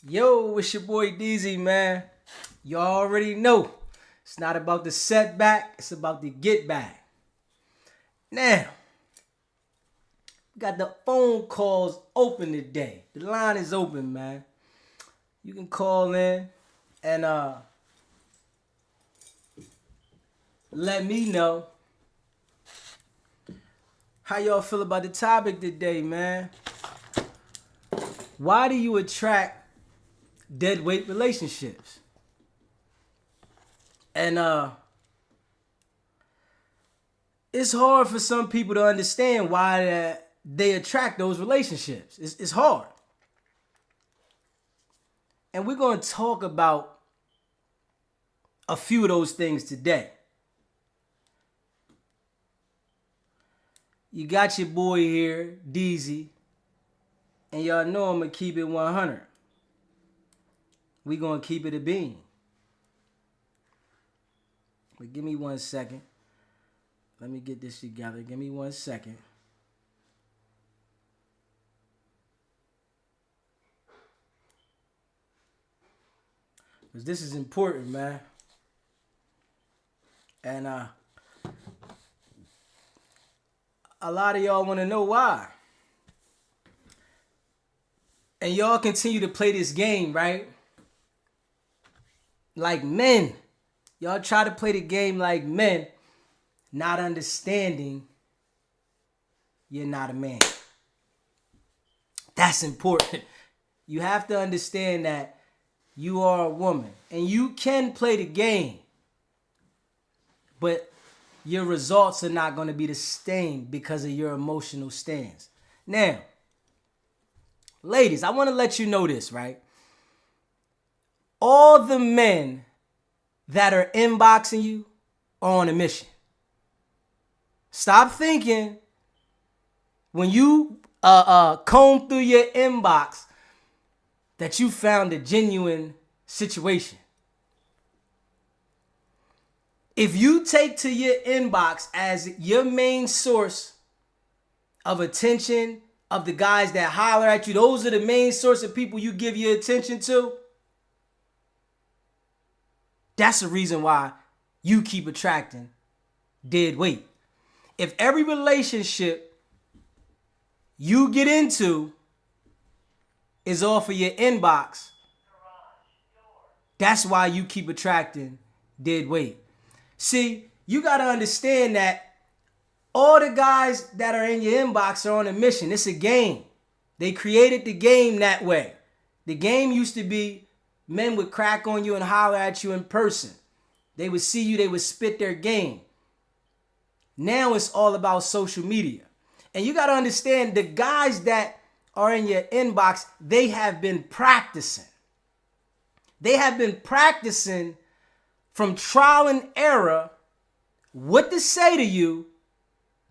Yo, it's your boy DZ, man. You already know. It's not about the setback, it's about the get back. Now, we got the phone calls open today. The line is open, man. You can call in and let me know how y'all feel about the topic today, man. Why do you attract dead weight relationships? And it's hard for some people to understand why they attract those relationships. It's hard. And we're going to talk about a few of those things today. You got your boy here, DZ, and y'all know I'm going to keep it 100. We going to keep it a bean. But give me 1 second. Let me get this together. Give me 1 second. Because this is important, man. And a lot of y'all want to know why. And y'all continue to play this game, right? Like men. Y'all try to play the game like men, not understanding you're not a man. That's important. You have to understand that you are a woman. And you can play the game, but your results are not going to be the same because of your emotional stance. Now, ladies, I want to let you know this, right? All the men that are inboxing you are on a mission. Stop thinking when you comb through your inbox that you found a genuine situation. If you take to your inbox as your main source of attention, of the guys that holler at you, those are the main source of people you give your attention to, that's the reason why you keep attracting dead weight. If every relationship you get into is off of your inbox, that's why you keep attracting dead weight. See, you got to understand that all the guys that are in your inbox are on a mission. It's a game. They created the game that way. The game used to be men would crack on you and holler at you in person. They would see you, they would spit their game. Now it's all about social media. And you got to understand the guys that are in your inbox, they have been practicing. They have been practicing from trial and error what to say to you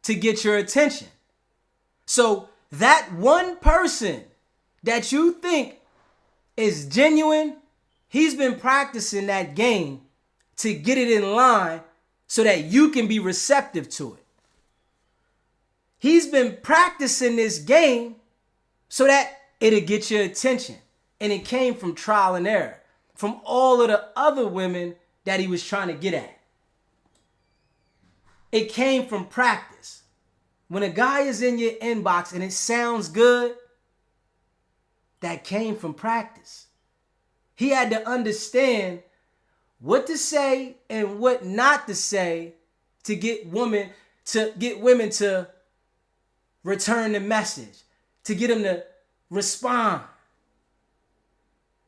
to get your attention. So that one person that you think is genuine, he's been practicing that game to get it in line so that you can be receptive to it. He's been practicing this game so that it'll get your attention. And it came from trial and error, from all of the other women that he was trying to get at. It came from practice. When a guy is in your inbox and it sounds good, that came from practice. He had to understand what to say and what not to say to get women to return the message, to get them to respond.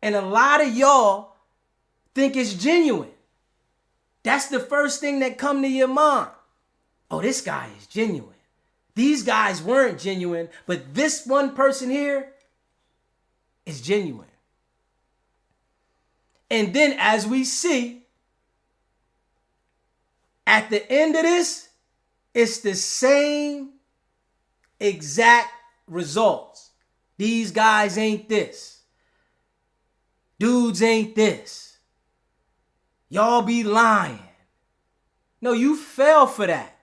And a lot of y'all think it's genuine. That's the first thing that come to your mind. Oh, this guy is genuine. These guys weren't genuine, but this one person here is genuine. And then as we see, at the end of this, it's the same exact results. These guys ain't this. Dudes ain't this. Y'all be lying. No, you fell for that.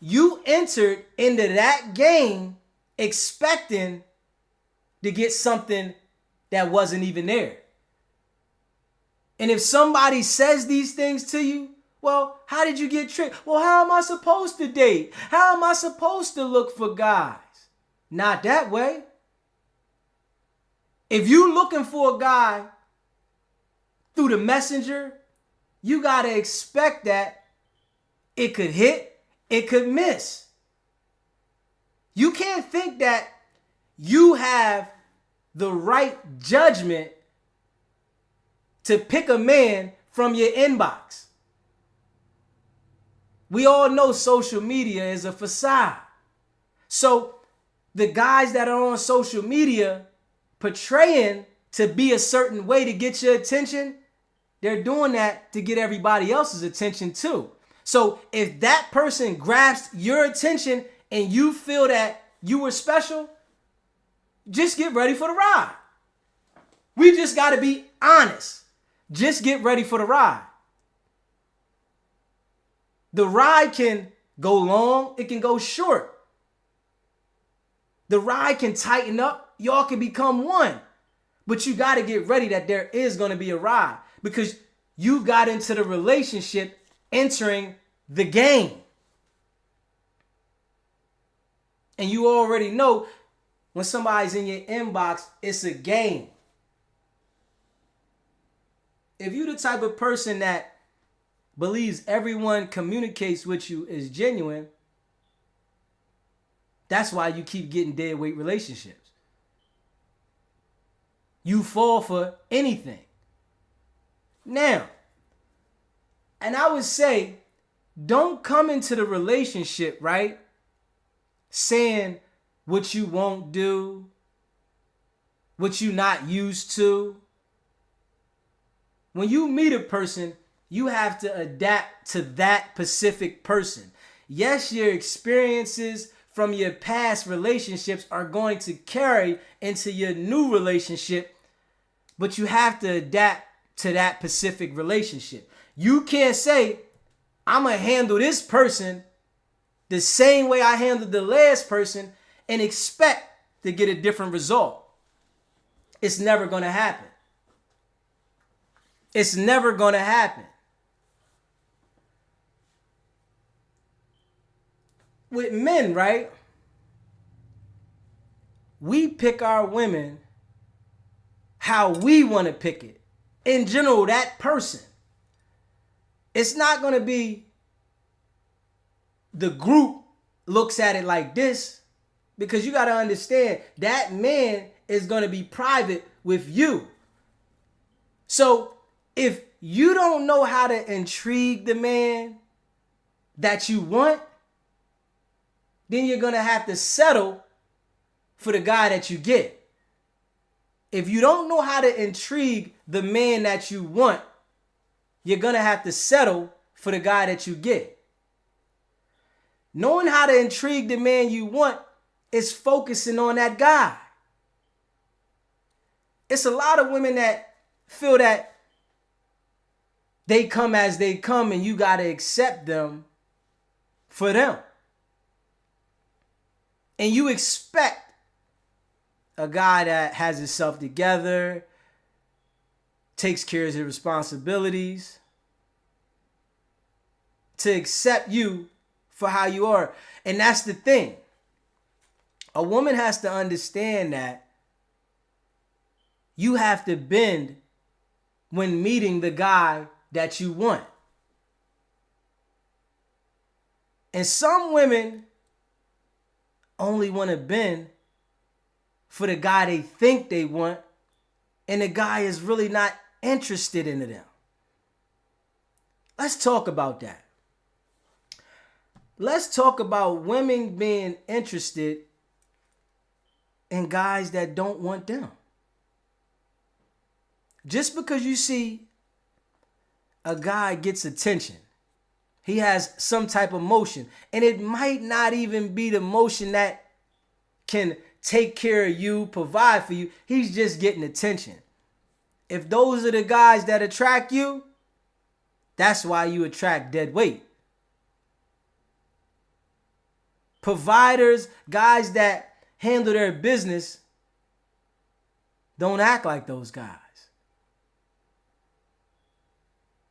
You entered into that game expecting to get something that wasn't even there. And if somebody says these things to you, well, how did you get tricked? Well, how am I supposed to date? How am I supposed to look for guys? Not that way. If you looking for a guy through the messenger, you got to expect that it could hit, it could miss. You can't think that you have the right judgment to pick a man from your inbox. We all know social media is a facade. So the guys that are on social media portraying to be a certain way to get your attention, they're doing that to get everybody else's attention too. So if that person grabs your attention and you feel that you were special, just get ready for the ride. We just got to be honest. Just get ready for the ride. The ride can go long, it can go short. The ride can tighten up, y'all can become one. But you got to get ready that there is going to be a ride because you got into the relationship entering the game. And you already know when somebody's in your inbox, it's a game. If you're the type of person that believes everyone communicates with you is genuine, that's why you keep getting dead weight relationships. You fall for anything. Now, and I would say, don't come into the relationship, right, saying what you won't do, what you're not used to. When you meet a person, you have to adapt to that specific person. Yes, your experiences from your past relationships are going to carry into your new relationship, but you have to adapt to that specific relationship. You can't say, I'm going to handle this person the same way I handled the last person and expect to get a different result. It's never going to happen. It's never going to happen. With men, right? We pick our women how we want to pick it. In general, that person. It's not going to be the group looks at it like this, because you got to understand that man is going to be private with you. So if you don't know how to intrigue the man that you want, then you're going to have to settle for the guy that you get. If you don't know how to intrigue the man that you want, you're going to have to settle for the guy that you get. Knowing how to intrigue the man you want is focusing on that guy. It's a lot of women that feel that they come as they come and you got to accept them for them. And you expect a guy that has himself together, takes care of his responsibilities, to accept you for how you are. And that's the thing. A woman has to understand that you have to bend when meeting the guy that you want. And some women only want to bend for the guy they think they want, and the guy is really not interested in them. Let's talk about that. Let's talk about women being interested in guys that don't want them. Just because you see a guy gets attention, he has some type of motion, and it might not even be the motion that can take care of you, provide for you. He's just getting attention. If those are the guys that attract you, that's why you attract dead weight. Providers, guys that handle their business, don't act like those guys.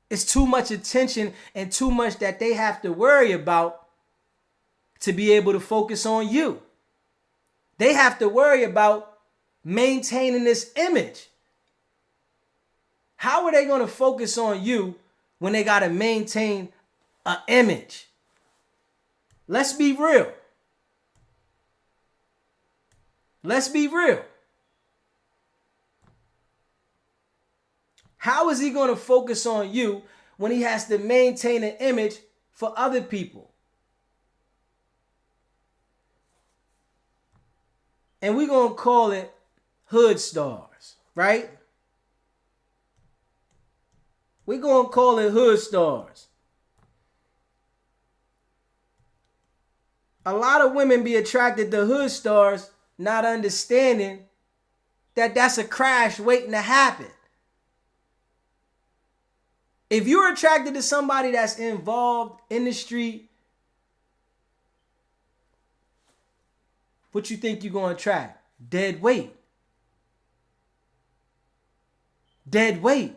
It's too much attention and too much that they have to worry about to be able to focus on you. They have to worry about maintaining this image. How are they going to focus on you when they got to maintain an image? Let's be real. Let's be real. How is he going to focus on you when he has to maintain an image for other people? And we're going to call it hood stars, right? We're going to call it hood stars. A lot of women be attracted to hood stars, not understanding that that's a crash waiting to happen. If you're attracted to somebody that's involved in the street, what you think you're going to attract? Dead weight. Dead weight.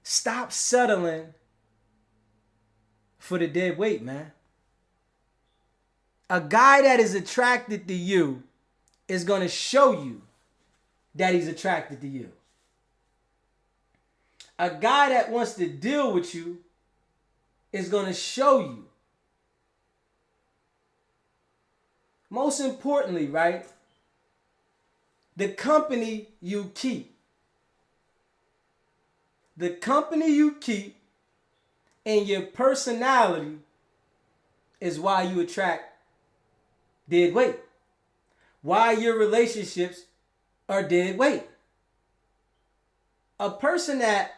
Stop settling for the dead weight, man. A guy that is attracted to you is going to show you that he's attracted to you. A guy that wants to deal with you is going to show you. Most importantly, right? The company you keep. The company you keep and your personality is why you attract dead weight. Why your relationships are dead weight. A person that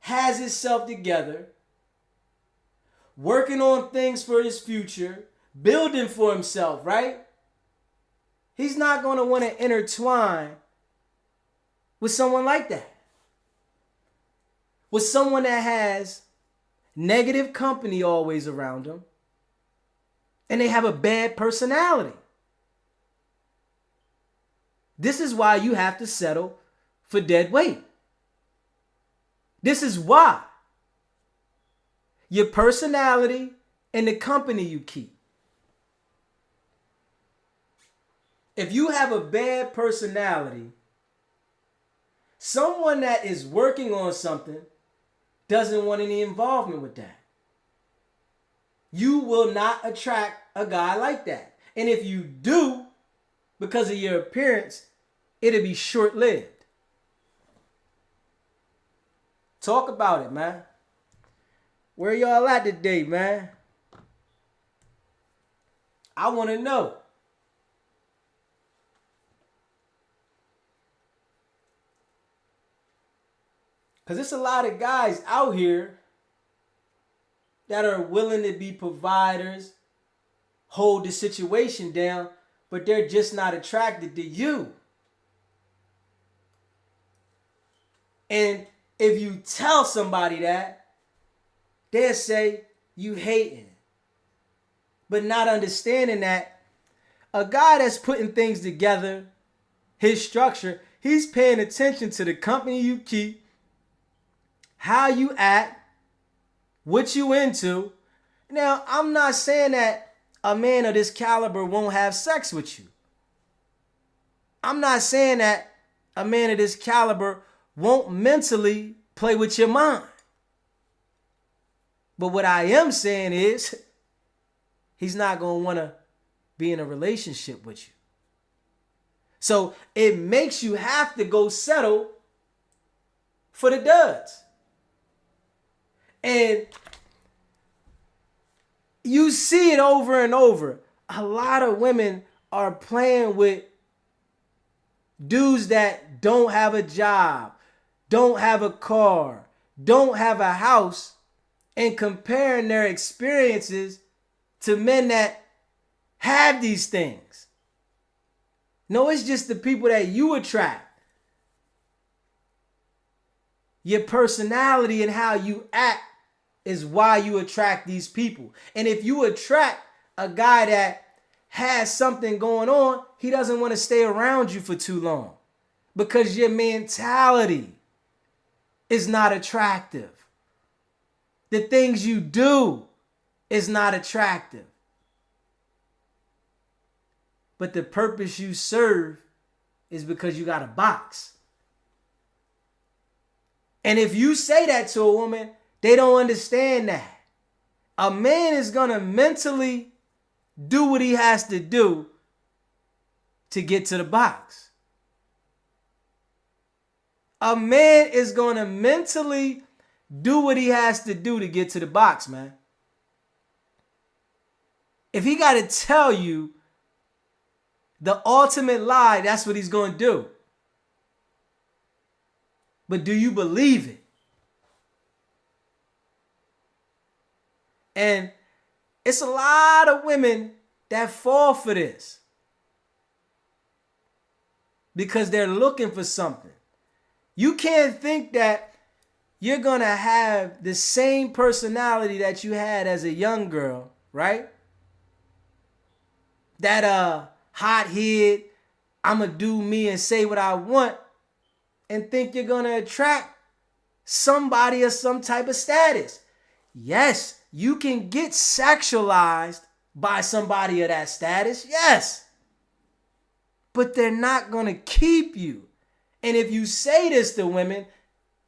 has himself together, working on things for his future, building for himself, right? He's not going to want to intertwine with someone like that. With someone that has negative company always around them, and they have a bad personality. This is why you have to settle for dead weight. This is why. Your personality and the company you keep. If you have a bad personality, someone that is working on something doesn't want any involvement with that. You will not attract a guy like that. And if you do, because of your appearance, it'll be short-lived. Talk about it, man. Where y'all at today, man? I want to know. Because there's a lot of guys out here that are willing to be providers, hold the situation down, but they're just not attracted to you. And if you tell somebody that, they'll say you hating. But not understanding that a guy that's putting things together, his structure, he's paying attention to the company you keep, how you act, what you into. Now, I'm not saying that a man of this caliber won't have sex with you. I'm not saying that a man of this caliber won't mentally play with your mind. But what I am saying is, he's not going to want to be in a relationship with you. So it makes you have to go settle for the duds. And you see it over and over. A lot of women are playing with dudes that don't have a job, don't have a car, don't have a house, and comparing their experiences to men that have these things. No, it's just the people that you attract. Your personality and how you act is why you attract these people. And if you attract a guy that has something going on, he doesn't want to stay around you for too long because your mentality is not attractive. The things you do is not attractive. But the purpose you serve is because you got a box. And if you say that to a woman, they don't understand that. A man is going to mentally do what he has to do to get to the box. A man is going to mentally do what he has to do to get to the box, man. If he got to tell you the ultimate lie, that's what he's going to do. But do you believe it? And it's a lot of women that fall for this because they're looking for something. You can't think that you're going to have the same personality that you had as a young girl, right? That hot head, I'ma do me and say what I want, and think you're going to attract somebody of some type of status. Yes, you can get sexualized by somebody of that status, yes. But they're not going to keep you. And if you say this to women,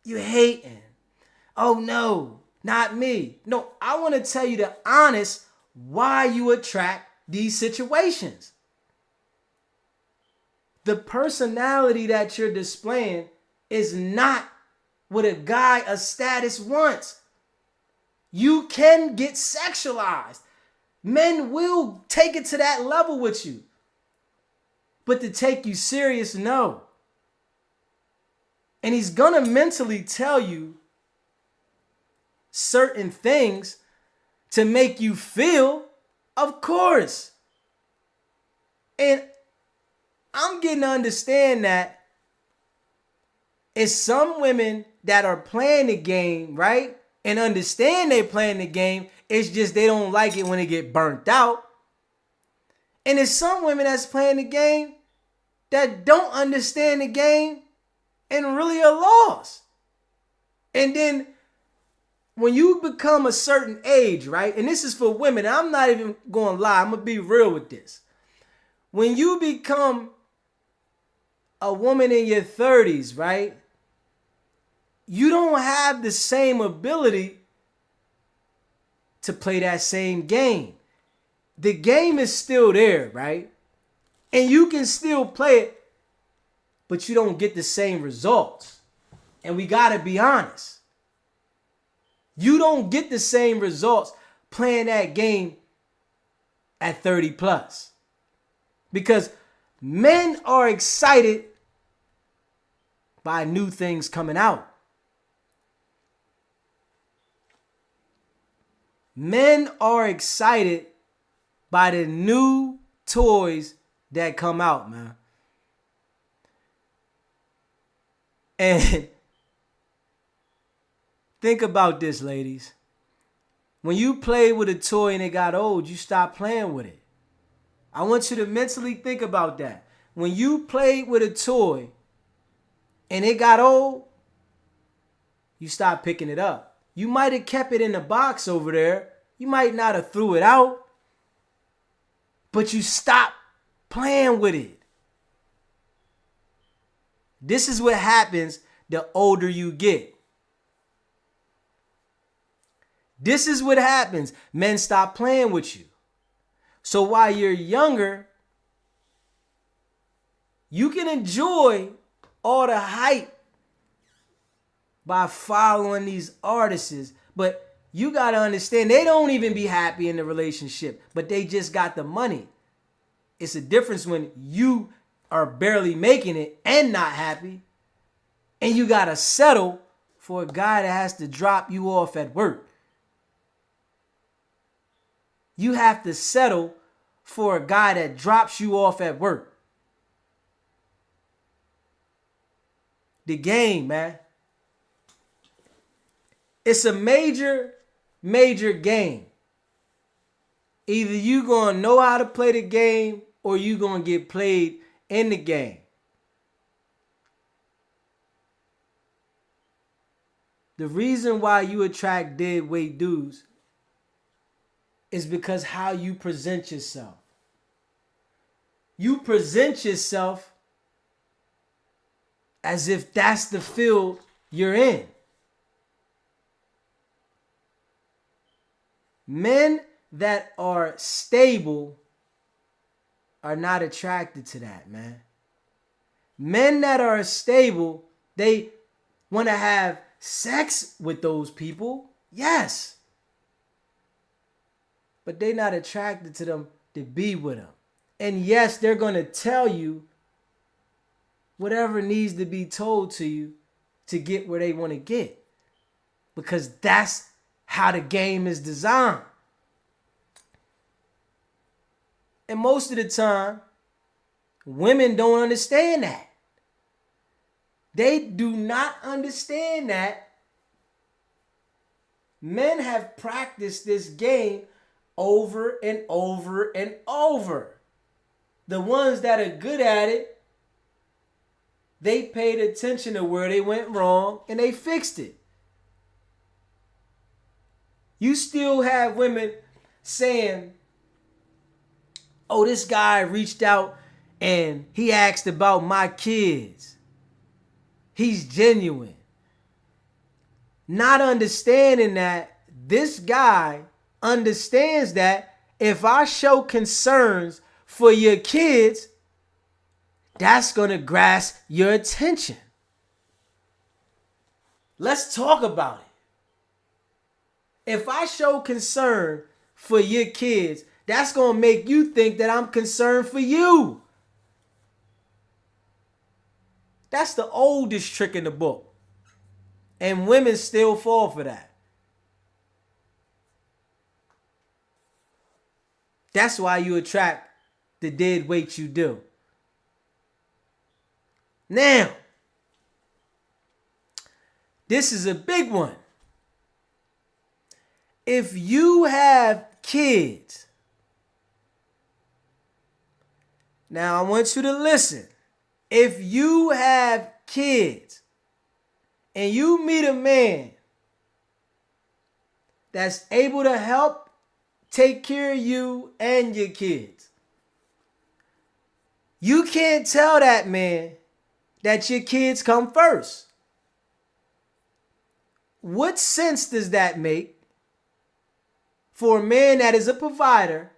you're hating. Oh no, not me. No, I want to tell you the honest why you attract these situations. The personality that you're displaying is not what a guy of status wants. You can get sexualized. Men will take it to that level with you. But to take you serious, no. And he's going to mentally tell you certain things to make you feel, of course. And I'm getting to understand that it's some women that are playing the game, right? And understand they're playing the game. It's just they don't like it when they get burnt out. And there's some women that's playing the game that don't understand the game and really are lost. And then when you become a certain age, right? And this is for women. I'm not even going to lie. I'm going to be real with this. When you become a woman in your 30s, right? You don't have the same ability to play that same game. The game is still there, right? And you can still play it, but you don't get the same results. And we got to be honest. You don't get the same results playing that game at 30 plus. Because men are excited by new things coming out. Men are excited by the new toys that come out, man. And think about this, ladies. When you played with a toy and it got old, you stopped playing with it. I want you to mentally think about that. When you played with a toy and it got old, you stopped picking it up. You might have kept it in the box over there. You might not have threw it out, but you stopped playing with it. This is what happens the older you get. This is what happens. Men stop playing with you. So while you're younger, you can enjoy all the hype by following these artists. But you got to understand, they don't even be happy in the relationship, but they just got the money. It's a difference when you are barely making it and not happy, and you got to settle for a guy that has to drop you off at work. You have to settle for a guy that drops you off at work. The game, man. It's a major, major game. Either you gonna know how to play the game or you gonna get played in the game. The reason why you attract dead weight dudes is because how you present yourself. You present yourself as if that's the field you're in. Men that are stable are not attracted to that, man. Men that are stable, they want to have sex with those people, yes. But they're not attracted to them to be with them. And yes, they're going to tell you whatever needs to be told to you to get where they want to get. Because that's how the game is designed. And most of the time, women don't understand that. They do not understand that men have practiced this game over and over and over. The ones that are good at it, they paid attention to where they went wrong and they fixed it. You still have women saying, oh, this guy reached out and he asked about my kids. He's genuine. Not understanding that this guy understands that if I show concerns for your kids, that's going to grasp your attention. Let's talk about it. If I show concern for your kids, that's going to make you think that I'm concerned for you. That's the oldest trick in the book. And women still fall for that. That's why you attract the dead weight you do. Now, this is a big one. If you have kids, now I want you to listen. If you have kids and you meet a man that's able to help take care of you and your kids, you can't tell that man that your kids come first. What sense does that make for a man that is a provider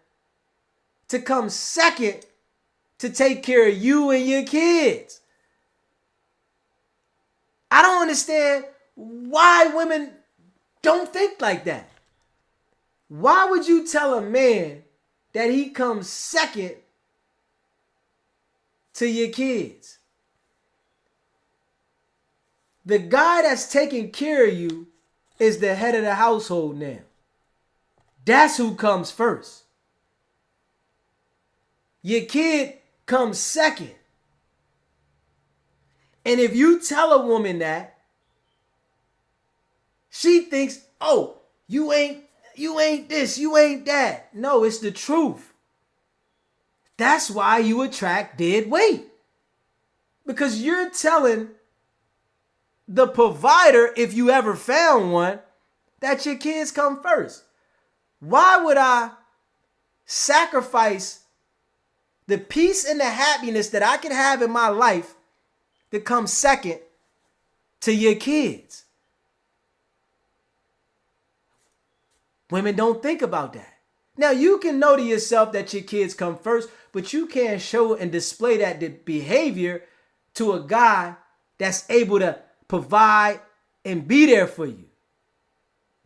to come second to take care of you and your kids? I don't understand why women don't think like that. Why would you tell a man that he comes second to your kids? The guy that's taking care of you is the head of the household now. That's who comes first. Your kid comes second. And if you tell a woman that, she thinks, oh, you ain't this, you ain't that. No, it's the truth. That's why you attract dead weight. Because you're telling the provider, if you ever found one, that your kids come first. Why would I sacrifice the peace and the happiness that I could have in my life to come second to your kids? Women don't think about that. Now, you can know to yourself that your kids come first, but you can't show and display that behavior to a guy that's able to provide and be there for you.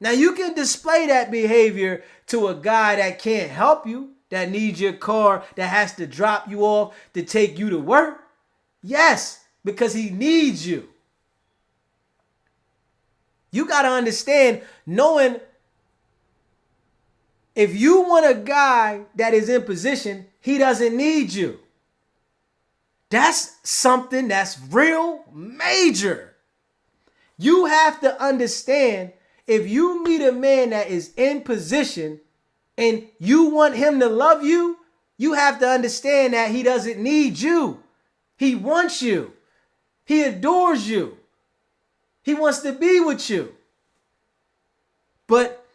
Now, you can display that behavior to a guy that can't help you, that needs your car, that has to drop you off to take you to work. Yes, because he needs you. You got to understand, knowing if you want a guy that is in position, he doesn't need you. That's something that's real major. You have to understand, if you meet a man that is in position, and you want him to love you, you have to understand that he doesn't need you. He wants you. He adores you. He wants to be with you. But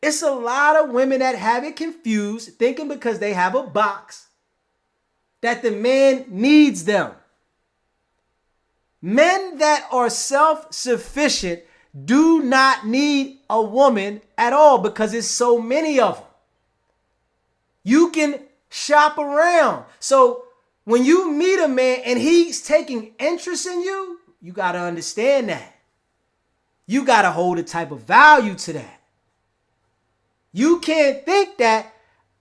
it's a lot of women that have it confused, thinking because they have a box that the man needs them. Men that are self-sufficient do not need a woman at all because there's so many of them. You can shop around. So when you meet a man and he's taking interest in you, you got to understand that. You got to hold a type of value to that. You can't think that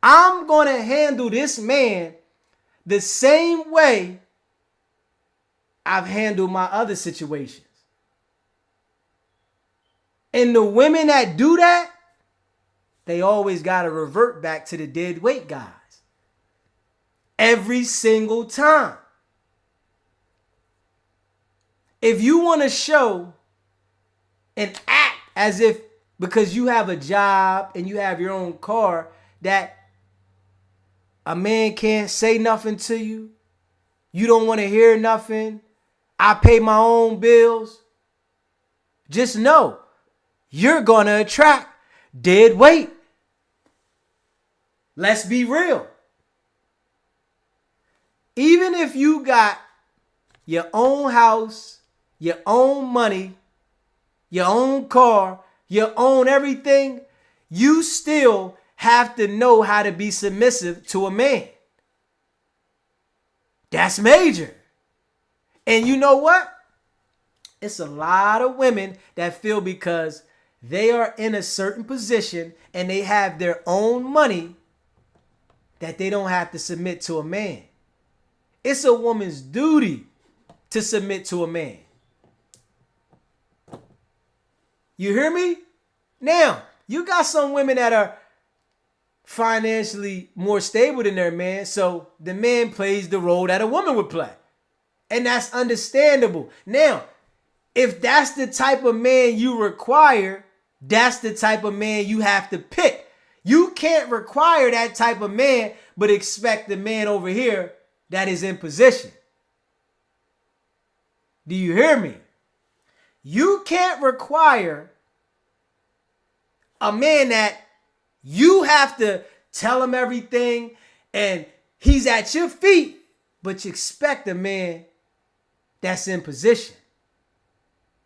I'm going to handle this man the same way I've handled my other situations. And the women that do that, they always got to revert back to the dead weight guys. Every single time. If you want to show and act as if because you have a job and you have your own car that a man can't say nothing to you, you don't want to hear nothing, I pay my own bills, just know you're going to attract dead weight. Let's be real. Even if you got your own house, your own money, your own car, your own everything, you still have to know how to be submissive to a man. That's major. And you know what? It's a lot of women that feel because they are in a certain position and they have their own money that they don't have to submit to a man. It's a woman's duty to submit to a man. You hear me? Now, you got some women that are financially more stable than their man, so the man plays the role that a woman would play. And that's understandable. Now, if that's the type of man you require, that's the type of man you have to pick. You can't require that type of man, but expect the man over here that is in position. Do you hear me? You can't require a man that you have to tell him everything and he's at your feet, but you expect a man that's in position.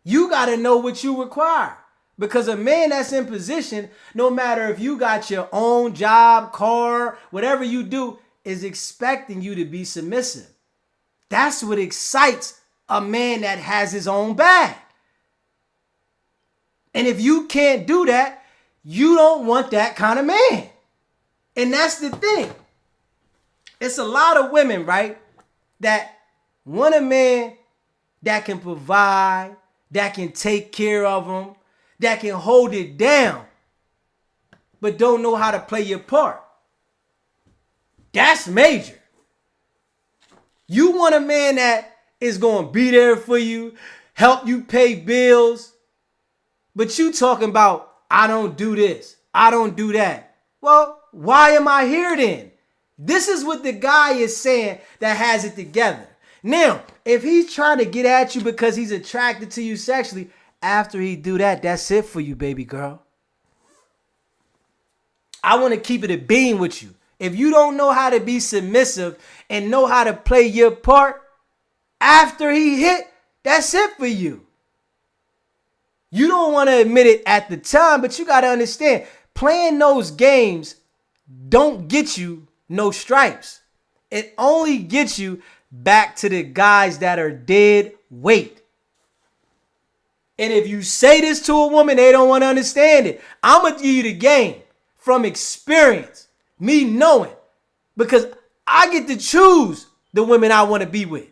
You got to know what you require. Because a man that's in position, no matter if you got your own job, car, whatever you do, is expecting you to be submissive. That's what excites a man that has his own bag. And if you can't do that, you don't want that kind of man. And that's the thing. It's a lot of women, right, that want a man that can provide, that can take care of them, that can hold it down, but don't know how to play your part. That's major. You want a man that is going to be there for you, help you pay bills, but you talking about, I don't do this, I don't do that. Well, why am I here then? This is what the guy is saying that has it together. Now, if he's trying to get at you because he's attracted to you sexually, after he do that, that's it for you, baby girl. I want to keep it a beam with you. If you don't know how to be submissive and know how to play your part, after he hit, that's it for you. You don't want to admit it at the time, but you got to understand, playing those games don't get you no stripes. It only gets you back to the guys that are dead weight. And if you say this to a woman, they don't want to understand it. I'm going to give you the game from experience, me knowing, because I get to choose the women I want to be with.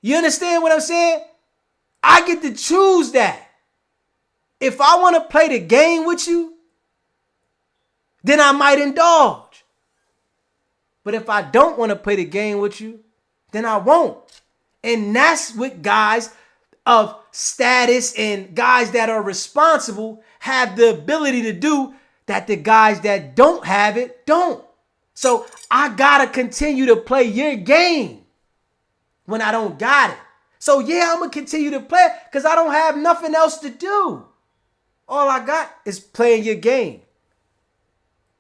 You understand what I'm saying? I get to choose that. If I want to play the game with you, then I might indulge. But if I don't want to play the game with you, then I won't. And that's what guys of status and guys that are responsible have the ability to do that the guys that don't have it don't. So I gotta continue to play your game when I don't got it. So yeah, I'm gonna continue to play because I don't have nothing else to do. All I got is playing your game.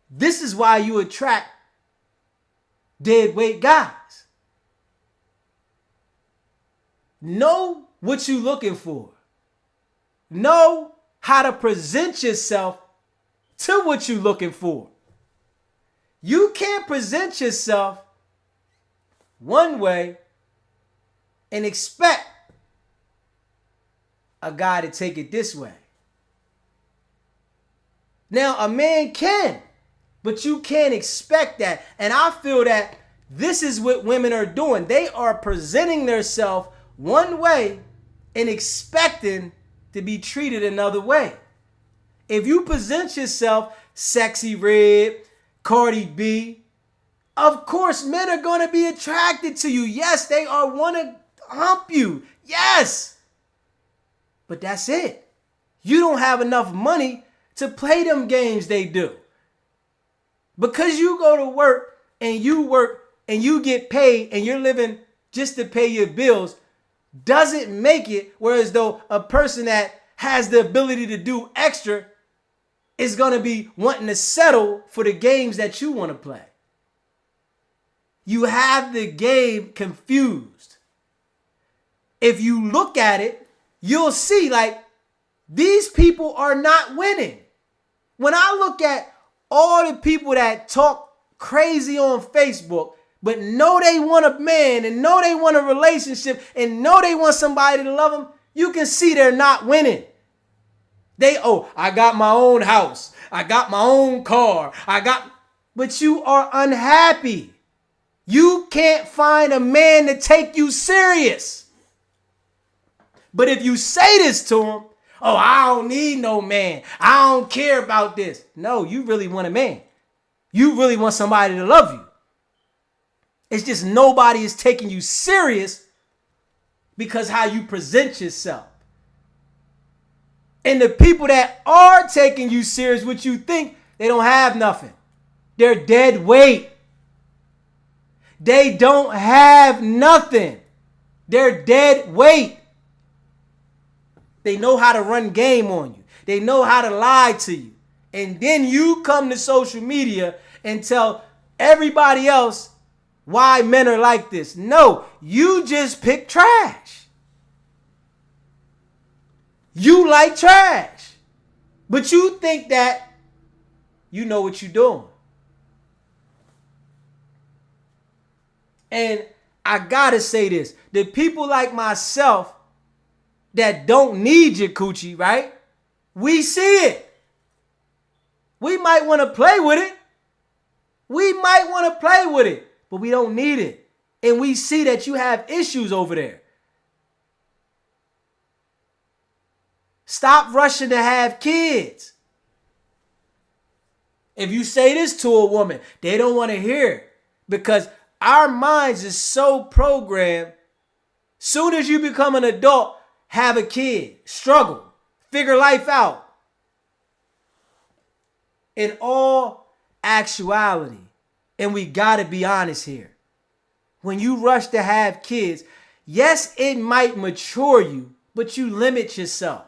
This is why you attract dead weight guys. Know what you're looking for. Know how to present yourself to what you're looking for. You can't present yourself one way and expect a guy to take it this way. Now, a man can, but you can't expect that. And I feel that this is what women are doing. They are presenting themselves one way and expecting to be treated another way. If you present yourself Sexy Red, Cardi B, of course men are going to be attracted to you. Yes, they are want to hump you. Yes. But that's it. You don't have enough money to play them games they do. Because you go to work and you get paid and you're living just to pay your bills doesn't make it whereas though a person that has the ability to do extra is going to be wanting to settle for the games that you want to play. You have the game confused. If you look at it, you'll see like these people are not winning. When I look at all the people that talk crazy on Facebook, but know they want a man and know they want a relationship and know they want somebody to love them, you can see they're not winning. I got my own house. I got my own car. But you are unhappy. You can't find a man to take you serious. But if you say this to him, I don't need no man. I don't care about this. No, you really want a man. You really want somebody to love you. It's just nobody is taking you serious because how you present yourself. And the people that are taking you serious, what you think, they don't have nothing. They're dead weight. They don't have nothing. They're dead weight. They know how to run game on you. They know how to lie to you. And then you come to social media and tell everybody else why men are like this. No, you just pick trash. You like trash. But you think that you know what you're doing. And I gotta say this. The people like myself that don't need your coochie, right? We see it. We might want to play with it. But we don't need it. And we see that you have issues over there. Stop rushing to have kids. If you say this to a woman, they don't want to hear it because our minds is so programmed. Soon as you become an adult, have a kid, struggle, figure life out. In all actuality, and we got to be honest here, when you rush to have kids, yes, it might mature you, but you limit yourself.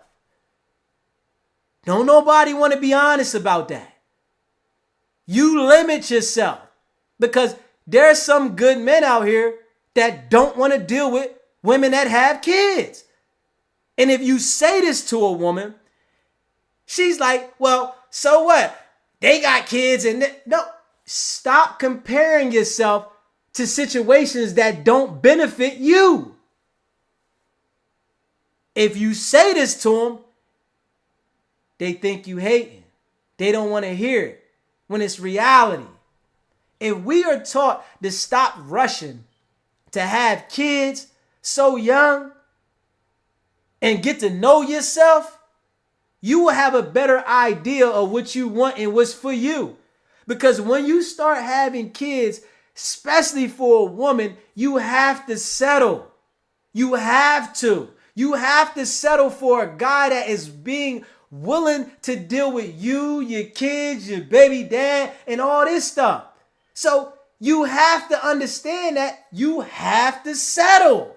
Don't nobody want to be honest about that. You limit yourself because there's some good men out here that don't want to deal with women that have kids. And if you say this to a woman, she's like, well, so what? They got kids and no, stop comparing yourself to situations that don't benefit you. If you say this to them, they think you hating. They don't want to hear it when it's reality. If we are taught to stop rushing to have kids so young and get to know yourself, you will have a better idea of what you want and what's for you. Because when you start having kids, especially for a woman, you have to settle. You have to. You have to settle for a guy that is being willing to deal with you, your kids, your baby dad, and all this stuff. So you have to understand that you have to settle.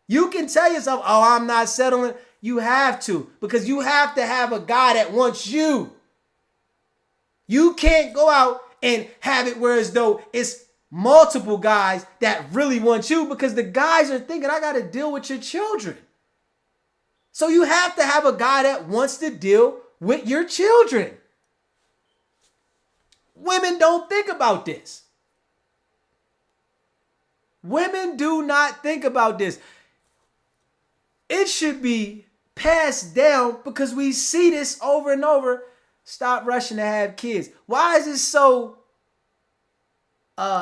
You can tell yourself, oh, I'm not settling. You have to, because you have to have a guy that wants you. You can't go out and have it where as though it's multiple guys that really want you, because the guys are thinking, I got to deal with your children. So you have to have a guy that wants to deal with your children. Women don't think about this. Women do not think about this. It should be passed down, because we see this over and over. Stop rushing to have kids. Why is it so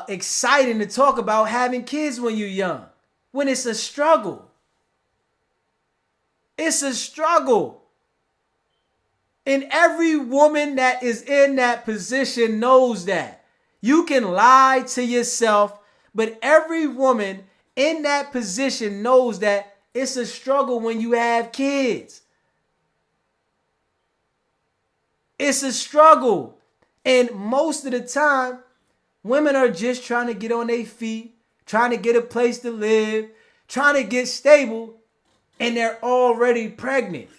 exciting to talk about having kids when you're young, when it's a struggle? It's a struggle. And every woman that is in that position knows that. You can lie to yourself, but every woman in that position knows that it's a struggle when you have kids. It's a struggle. And most of the time, women are just trying to get on their feet, trying to get a place to live, trying to get stable, and they're already pregnant.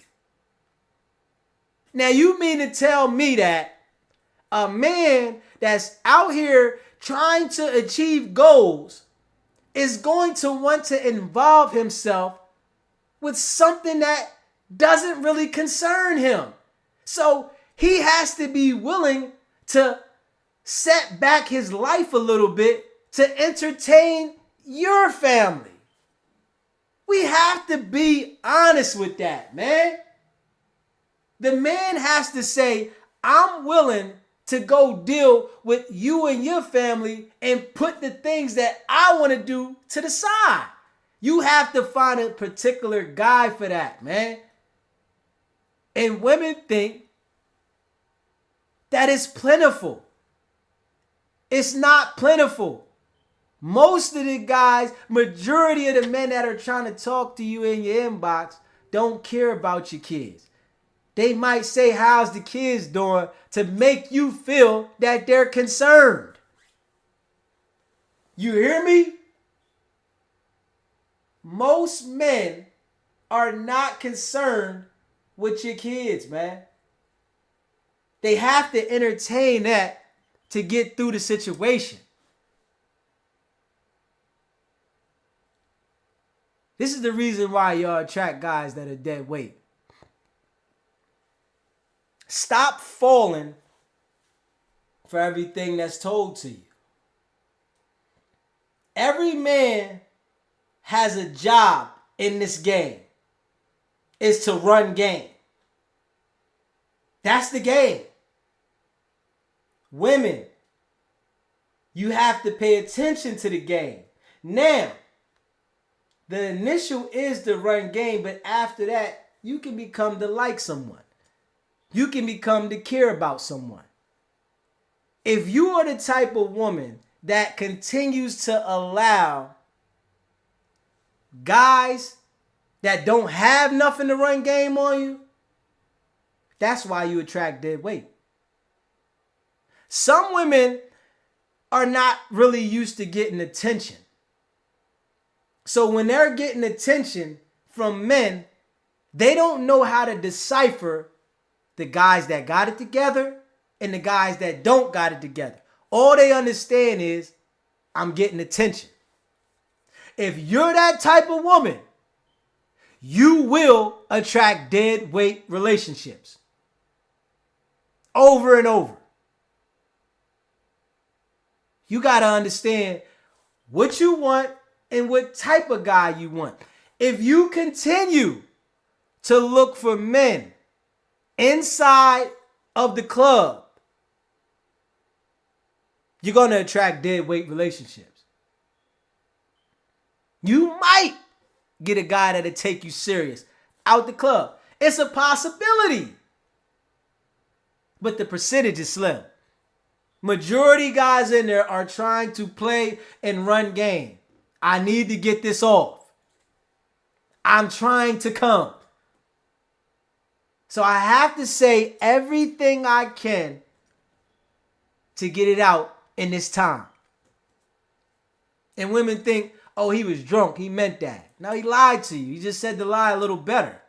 Now, you mean to tell me that a man that's out here trying to achieve goals is going to want to involve himself with something that doesn't really concern him? So he has to be willing to set back his life a little bit to entertain your family. We have to be honest with that, man. The man has to say, I'm willing to go deal with you and your family and put the things that I want to do to the side. You have to find a particular guy for that, man. And women think that it's plentiful. It's not plentiful. Most of the guys, majority of the men that are trying to talk to you in your inbox don't care about your kids. They might say, how's the kids doing, to make you feel that they're concerned. You hear me? Most men are not concerned with your kids, man. They have to entertain that to get through the situation. This is the reason why y'all attract guys that are dead weight. Stop falling for everything that's told to you. Every man has a job in this game. It's to run game. That's the game. Women, you have to pay attention to the game. Now, the initial is the run game, but after that, you can become to like someone. You can become to care about someone. If you are the type of woman that continues to allow guys that don't have nothing to run game on you, that's why you attract dead weight. Some women are not really used to getting attention. So when they're getting attention from men, they don't know how to decipher the guys that got it together and the guys that don't got it together. All they understand is, I'm getting attention. If you're that type of woman, you will attract dead weight relationships. Over and over. You got to understand what you want and what type of guy you want. If you continue to look for men inside of the club, you're going to attract dead weight relationships. You might get a guy that'll take you serious out the club. It's a possibility. But the percentage is slim. Majority guys in there are trying to play and run game. I need to get this off. I'm trying to come. So I have to say everything I can to get it out in this time. And women think, oh, he was drunk. He meant that. No, he lied to you. He just said the lie a little better.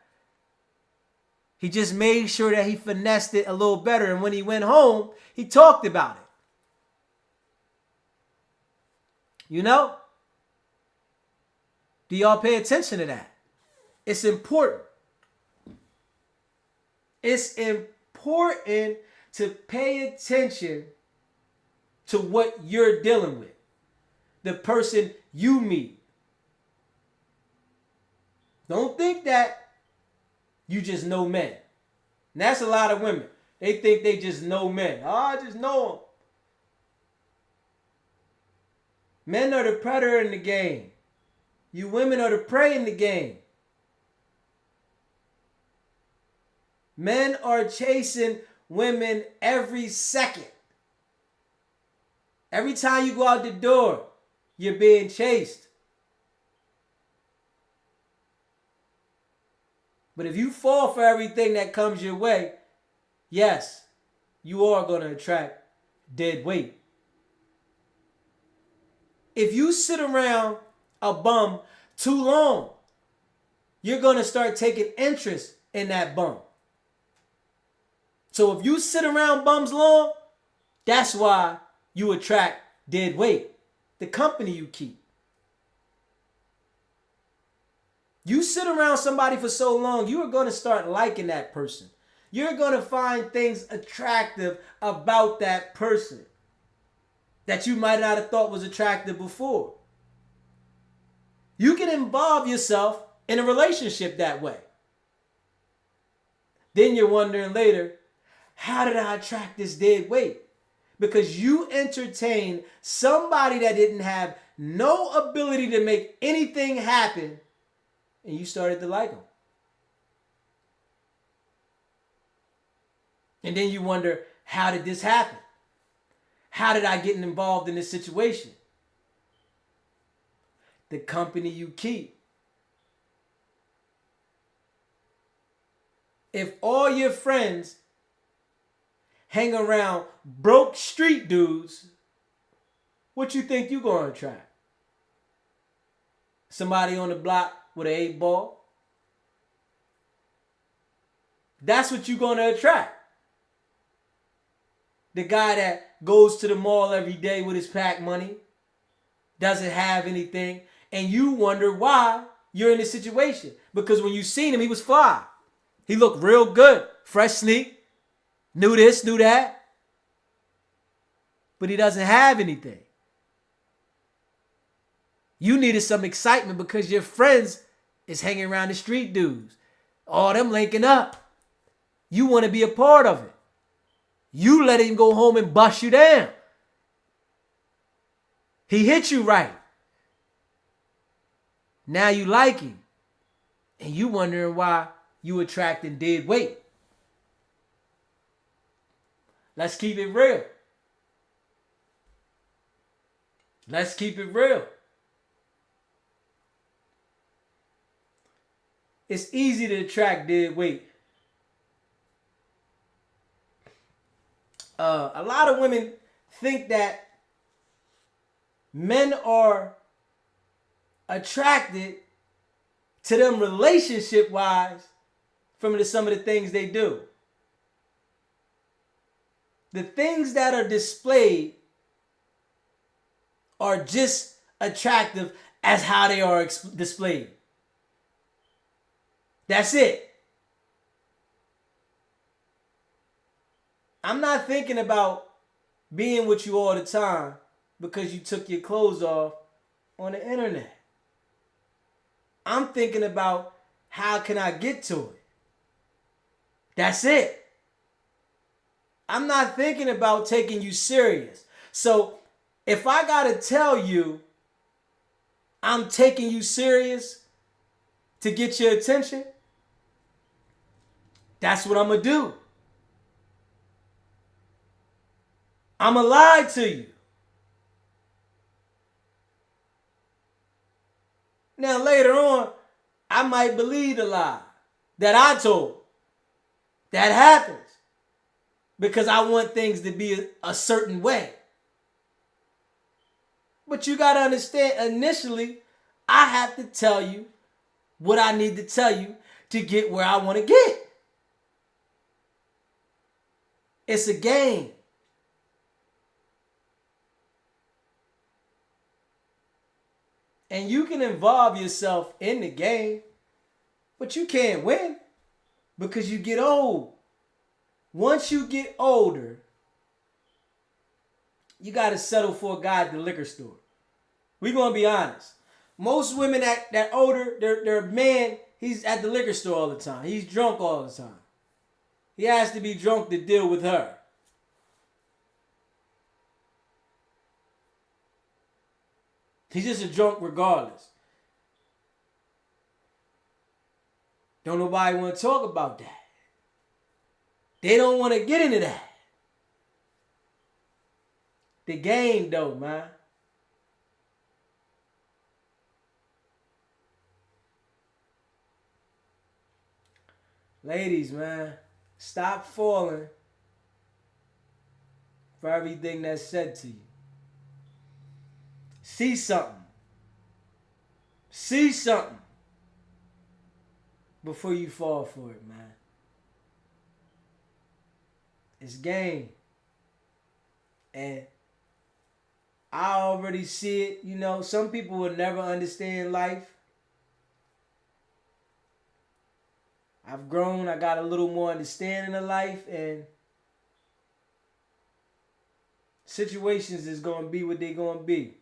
He just made sure that he finessed it a little better. And when he went home, he talked about it. You know? Do y'all pay attention to that? It's important. It's important to pay attention to what you're dealing with. The person you meet. Don't think that you just know men. And that's a lot of women. They think they just know men. Oh, I just know them. Men are the predator in the game. You women are the prey in the game. Men are chasing women every second. Every time you go out the door, you're being chased. But if you fall for everything that comes your way, yes, you are going to attract dead weight. If you sit around a bum too long, you're going to start taking interest in that bum. So if you sit around bums long, that's why you attract dead weight. The company you keep. You sit around somebody for so long, you are going to start liking that person. You're going to find things attractive about that person that you might not have thought was attractive before. You can involve yourself in a relationship that way. Then you're wondering later, how did I attract this dead weight? Because you entertained somebody that didn't have no ability to make anything happen, and you started to like them. And then you wonder, how did this happen? How did I get involved in this situation? The company you keep. If all your friends hang around broke street dudes, what you think you gonna attract? Somebody on the block with an 8-ball? That's what you gonna attract. The guy that goes to the mall every day with his pack money, doesn't have anything, and you wonder why you're in this situation. Because when you seen him, he was fly. He looked real good. Fresh sneak. Knew this, knew that. But he doesn't have anything. You needed some excitement because your friends is hanging around the street dudes. All them linking up. You want to be a part of it. You let him go home and bust you down. He hit you right. Now you like him. And you wondering why you attracting dead weight. Let's keep it real. Let's keep it real. It's easy to attract dead weight. A lot of women think that men are attracted to them relationship-wise from some of the things they do. The things that are displayed are just attractive as how they are displayed. That's it. I'm not thinking about being with you all the time because you took your clothes off on the internet. I'm thinking about how can I get to it. That's it. I'm not thinking about taking you serious. So if I gotta tell you I'm taking you serious to get your attention, that's what I'm gonna do. I'm gonna lie to you. Now later on, I might believe the lie that I told. That happens because I want things to be a certain way. But you got to understand, initially, I have to tell you what I need to tell you to get where I want to get. It's a game. And you can involve yourself in the game, but you can't win because you get old. Once you get older, you got to settle for a guy at the liquor store. We're going to be honest. Most women that older, their man, he's at the liquor store all the time. He's drunk all the time. He has to be drunk to deal with her. He's just a drunk regardless. Don't nobody want to talk about that. They don't want to get into that. The game though, man. Ladies, man, stop falling for everything that's said to you. See something. See something before you fall for it, man. It's game. And I already see it. You know, some people will never understand life. I've grown. I got a little more understanding of life. And situations is going to be what they're going to be.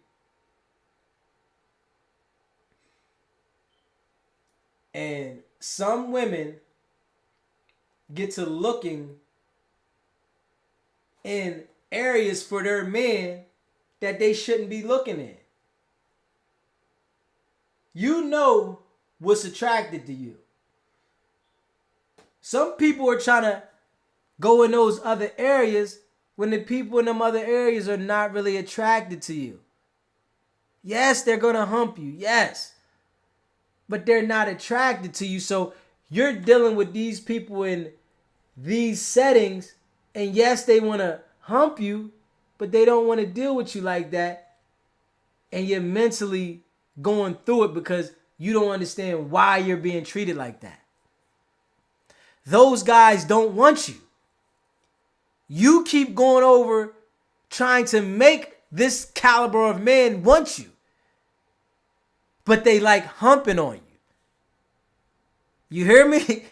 And some women get to looking in areas for their men that they shouldn't be looking in. You know what's attracted to you. Some people are trying to go in those other areas when the people in them other areas are not really attracted to you. Yes, they're going to hump you. Yes. But they're not attracted to you. So you're dealing with these people in these settings. And yes, they want to hump you, but they don't want to deal with you like that. And you're mentally going through it because you don't understand why you're being treated like that. Those guys don't want you. You keep going over trying to make this caliber of man want you. But they like humping on you. You hear me?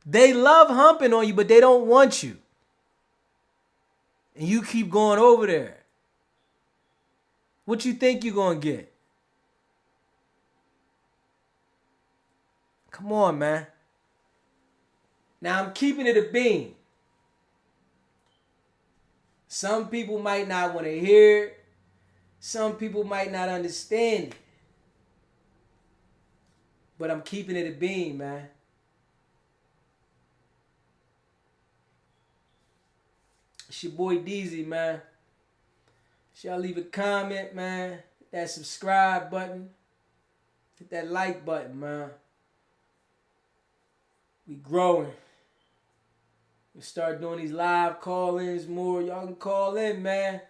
They love humping on you, but they don't want you. And you keep going over there. What you think you're going to get? Come on, man. Now, I'm keeping it a bean. Some people might not want to hear it. Some people might not understand it. But I'm keeping it a bean, man. It's your boy DZ, man. Y'all leave a comment, man. Hit that subscribe button. Hit that like button, man. We growing. We start doing these live call-ins more. Y'all can call in, man.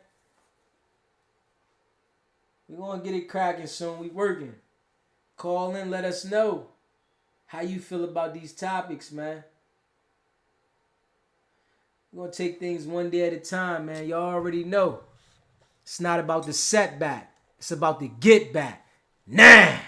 We gonna get it cracking soon. We working. Call in, let us know how you feel about these topics, man. We're going to take things one day at a time, man. Y'all already know. It's not about the setback. It's about the get back. Now.